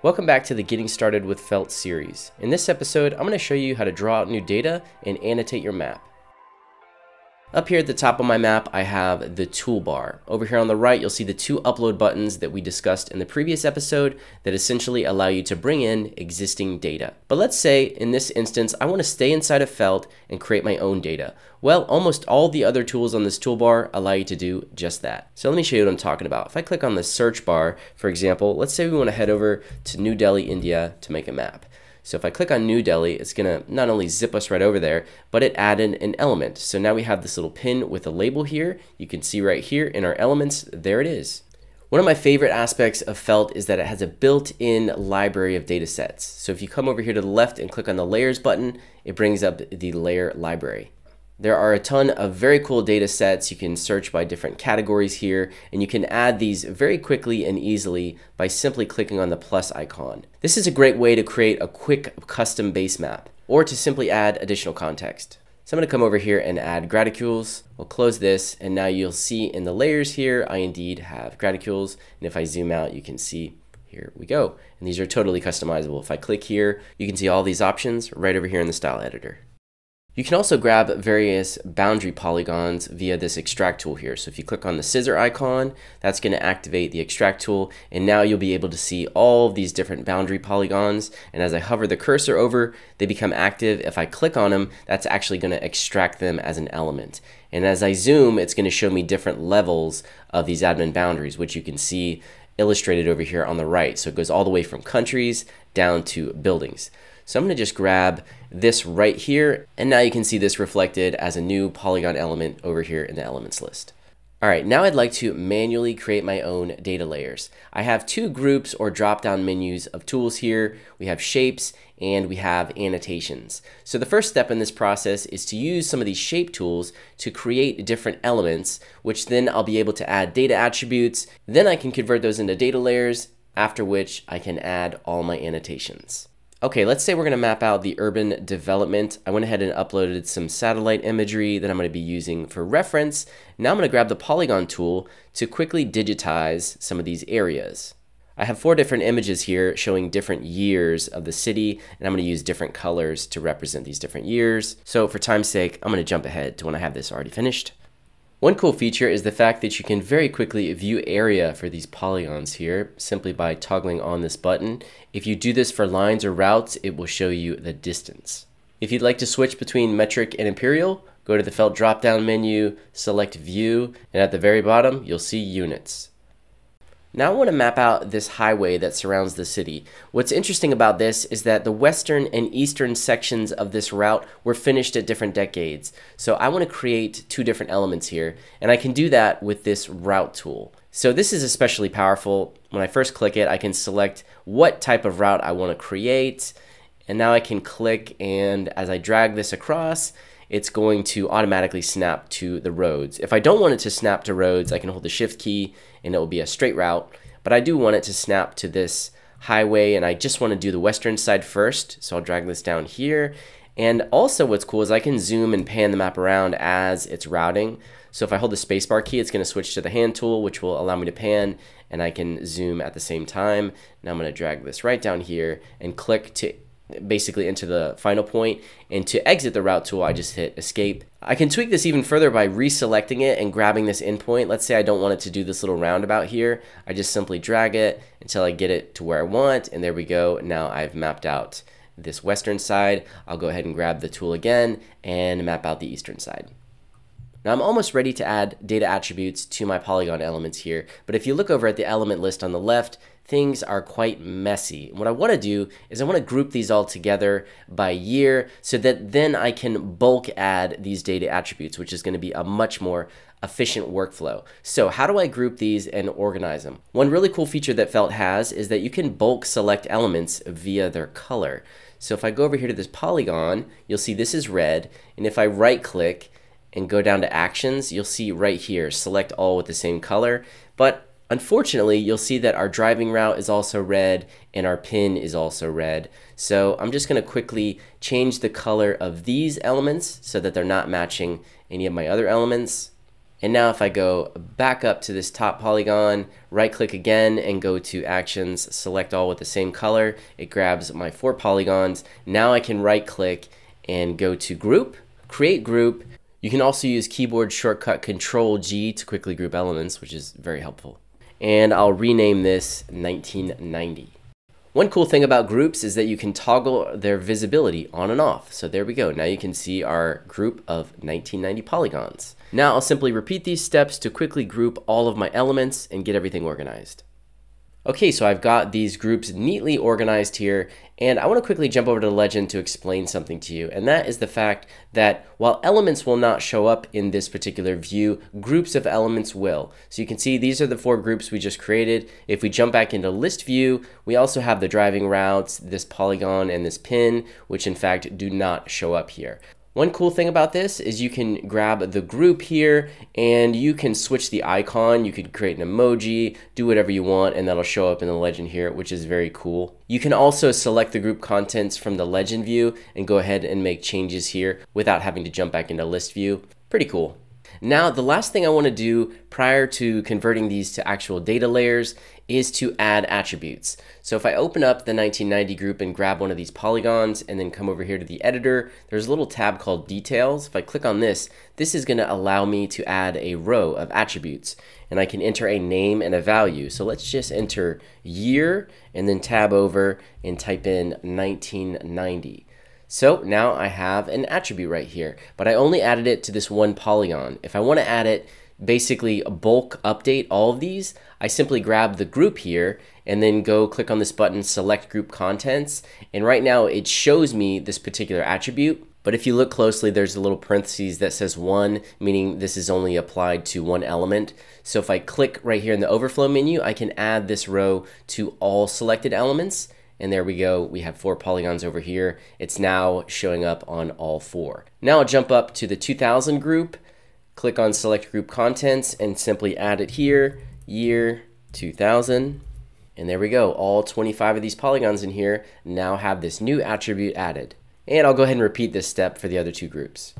Welcome back to the Getting Started with Felt series. In this episode, I'm going to show you how to draw out new data and annotate your map. Up here at the top of my map, I have the toolbar. Over here on the right, you'll see the two upload buttons that we discussed in the previous episode that essentially allow you to bring in existing data. But let's say in this instance, I want to stay inside of Felt and create my own data. Well, almost all the other tools on this toolbar allow you to do just that. So let me show you what I'm talking about. If I click on the search bar, for example, let's say we want to head over to New Delhi, India to make a map. So if I click on New Delhi, it's going to not only zip us right over there, but it added an element. So now we have this little pin with a label here. You can see right here in our elements, there it is. One of my favorite aspects of Felt is that it has a built-in library of data sets. So if you come over here to the left and click on the Layers button, it brings up the layer library. There are a ton of very cool data sets. You can search by different categories here, and you can add these very quickly and easily by simply clicking on the plus icon. This is a great way to create a quick custom base map, or to simply add additional context. So I'm going to come over here and add graticules. We'll close this, and now you'll see in the layers here, I indeed have graticules, and if I zoom out, you can see here we go. And these are totally customizable. If I click here, you can see all these options right over here in the style editor. You can also grab various boundary polygons via this extract tool here. So if you click on the scissor icon, that's going to activate the extract tool, and now you'll be able to see all of these different boundary polygons, and as I hover the cursor over, they become active. If I click on them, that's actually going to extract them as an element. And as I zoom, it's going to show me different levels of these admin boundaries, which you can see illustrated over here on the right. So it goes all the way from countries down to buildings. So I'm going to just grab this right here, and now you can see this reflected as a new polygon element over here in the elements list. All right, now I'd like to manually create my own data layers. I have two groups or drop-down menus of tools here. We have shapes and we have annotations. So the first step in this process is to use some of these shape tools to create different elements, which then I'll be able to add data attributes. Then I can convert those into data layers, after which I can add all my annotations. Okay, let's say we're going to map out the urban development. I went ahead and uploaded some satellite imagery that I'm going to be using for reference. Now I'm going to grab the Polygon tool to quickly digitize some of these areas. I have 4 different images here showing different years of the city, and I'm going to use different colors to represent these different years. So for time's sake, I'm going to jump ahead to when I have this already finished. One cool feature is the fact that you can very quickly view area for these polygons here simply by toggling on this button. If you do this for lines or routes, it will show you the distance. If you'd like to switch between metric and imperial, go to the Felt drop-down menu, select View, and at the very bottom, you'll see Units. Now I want to map out this highway that surrounds the city. What's interesting about this is that the western and eastern sections of this route were finished at different decades. So I want to create 2 different elements here, and I can do that with this route tool. So this is especially powerful. When I first click it, I can select what type of route I want to create, and now I can click, and as I drag this across, it's going to automatically snap to the roads. If I don't want it to snap to roads, I can hold the shift key and it will be a straight route, but I do want it to snap to this highway, and I just want to do the western side first, so I'll drag this down here. And also what's cool is I can zoom and pan the map around as it's routing. So if I hold the spacebar key, it's going to switch to the hand tool, which will allow me to pan, and I can zoom at the same time. Now I'm going to drag this right down here and click to basically into the final point, and to exit the route tool I just hit escape. I can tweak this even further by reselecting it and grabbing this endpoint. Let's say I don't want it to do this little roundabout here. I just simply drag it until I get it to where I want, and there we go. Now I've mapped out this western side. I'll go ahead and grab the tool again and map out the eastern side. Now I'm almost ready to add data attributes to my polygon elements here, but if you look over at the element list on the left, things are quite messy. What I want to do is I want to group these all together by year so that then I can bulk add these data attributes, which is going to be a much more efficient workflow. So how do I group these and organize them? One really cool feature that Felt has is that you can bulk select elements via their color. So if I go over here to this polygon, you'll see this is red, and if I right click and go down to actions, you'll see right here, select all with the same color. But unfortunately, you'll see that our driving route is also red and our pin is also red. So I'm just going to quickly change the color of these elements so that they're not matching any of my other elements. And now if I go back up to this top polygon, right click again and go to Actions, select all with the same color, it grabs my 4 polygons. Now I can right click and go to Group, Create Group. You can also use keyboard shortcut Control G to quickly group elements, which is very helpful. And I'll rename this 1990. One cool thing about groups is that you can toggle their visibility on and off. So there we go. Now you can see our group of 1990 polygons. Now I'll simply repeat these steps to quickly group all of my elements and get everything organized. Okay, so I've got these groups neatly organized here, and I want to quickly jump over to the legend to explain something to you, and that is the fact that while elements will not show up in this particular view, groups of elements will. So you can see these are the 4 groups we just created. If we jump back into list view, we also have the driving routes, this polygon, and this pin, which in fact do not show up here. One cool thing about this is you can grab the group here and you can switch the icon. You could create an emoji, do whatever you want, and that'll show up in the legend here, which is very cool. You can also select the group contents from the legend view and go ahead and make changes here without having to jump back into list view. Pretty cool. Now, the last thing I want to do prior to converting these to actual data layers is to add attributes. So if I open up the 1990 group and grab one of these polygons and then come over here to the editor, there's a little tab called Details. If I click on this, this is going to allow me to add a row of attributes, and I can enter a name and a value. So let's just enter year and then tab over and type in 1990. So now I have an attribute right here, but I only added it to this one polygon. If I want to add it, basically bulk update all of these, I simply grab the group here and then go click on this button, select group contents. And right now it shows me this particular attribute. But if you look closely, there's a little parentheses that says 1, meaning this is only applied to one element. So if I click right here in the overflow menu, I can add this row to all selected elements. And there we go, we have 4 polygons over here. It's now showing up on all 4. Now I'll jump up to the 2000 group, click on select group contents and simply add it here, year 2000. And there we go, all 25 of these polygons in here now have this new attribute added. And I'll go ahead and repeat this step for the other 2 groups.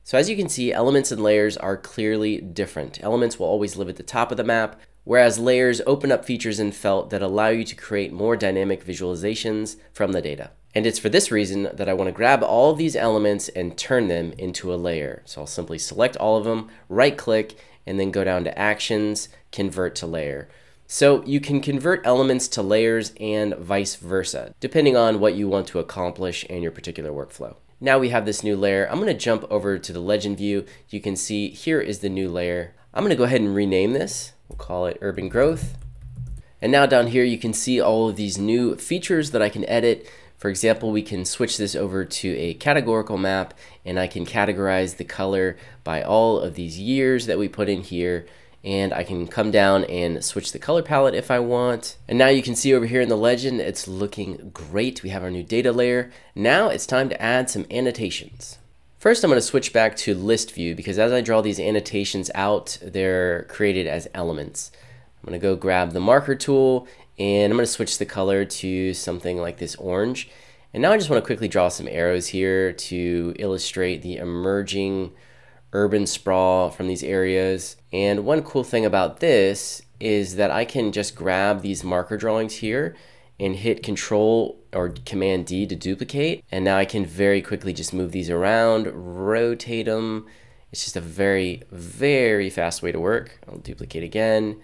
So as you can see, elements and layers are clearly different. Elements will always live at the top of the map, whereas layers open up features in Felt that allow you to create more dynamic visualizations from the data. And it's for this reason that I want to grab all of these elements and turn them into a layer. So I'll simply select all of them, right click, and then go down to Actions, Convert to Layer. So you can convert elements to layers and vice versa, depending on what you want to accomplish in your particular workflow. Now we have this new layer. I'm going to jump over to the legend view. You can see here is the new layer. I'm going to go ahead and rename this. We'll call it Urban Growth. And now down here you can see all of these new features that I can edit. For example, we can switch this over to a categorical map and I can categorize the color by all of these years that we put in here. And I can come down and switch the color palette if I want. And now you can see over here in the legend, it's looking great. We have our new data layer. Now it's time to add some annotations. First, I'm going to switch back to list view because as I draw these annotations out, they're created as elements. I'm going to go grab the marker tool and I'm going to switch the color to something like this orange. And now I just want to quickly draw some arrows here to illustrate the emerging urban sprawl from these areas. And one cool thing about this is that I can just grab these marker drawings here and hit Control or Command D to duplicate. And now I can very quickly just move these around, rotate them. It's just a very, very fast way to work. I'll duplicate again,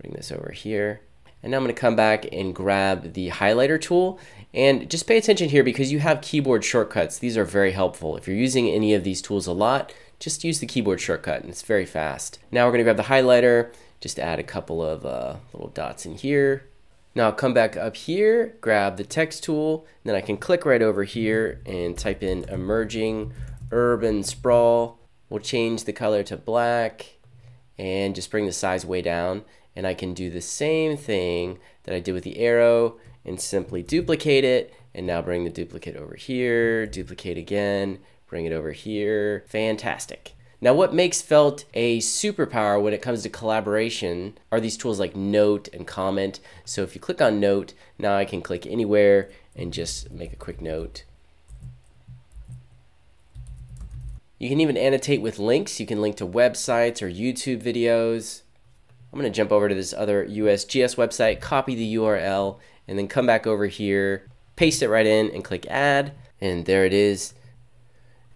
bring this over here. And now I'm going to come back and grab the highlighter tool. And just pay attention here because you have keyboard shortcuts. These are very helpful. If you're using any of these tools a lot, just use the keyboard shortcut and it's very fast. Now we're going to grab the highlighter, just add a couple of little dots in here. Now I'll come back up here, grab the text tool, and then I can click right over here and type in emerging urban sprawl. We'll change the color to black and just bring the size way down. And I can do the same thing that I did with the arrow and simply duplicate it. And now bring the duplicate over here, duplicate again, bring it over here. Fantastic. Now what makes Felt a superpower when it comes to collaboration are these tools like Note and Comment. So if you click on Note, now I can click anywhere and just make a quick note. You can even annotate with links. You can link to websites or YouTube videos. I'm going to jump over to this other USGS website, copy the URL, and then come back over here, paste it right in, and click add, and there it is.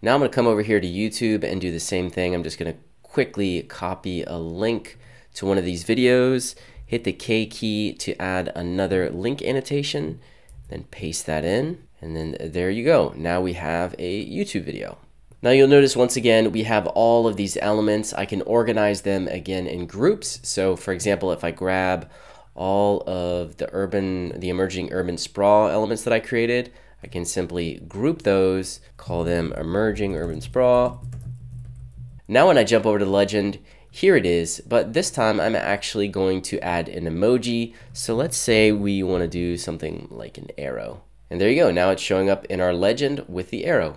Now I'm going to come over here to YouTube and do the same thing. I'm just going to quickly copy a link to one of these videos, hit the K key to add another link annotation, then paste that in, and then there you go. Now we have a YouTube video. Now you'll notice once again we have all of these elements. I can organize them again in groups. So for example, if I grab all of the emerging urban sprawl elements that I created, I can simply group those, call them emerging urban sprawl. Now when I jump over to the legend, here it is, but this time I'm actually going to add an emoji. So let's say we want to do something like an arrow. And there you go, now it's showing up in our legend with the arrow.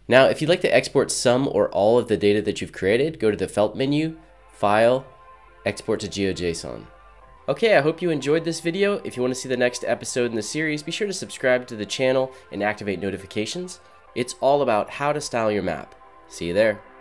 Now if you'd like to export some or all of the data that you've created, go to the Felt menu, File, Export to GeoJSON. Okay, I hope you enjoyed this video. If you want to see the next episode in the series, be sure to subscribe to the channel and activate notifications. It's all about how to style your map. See you there.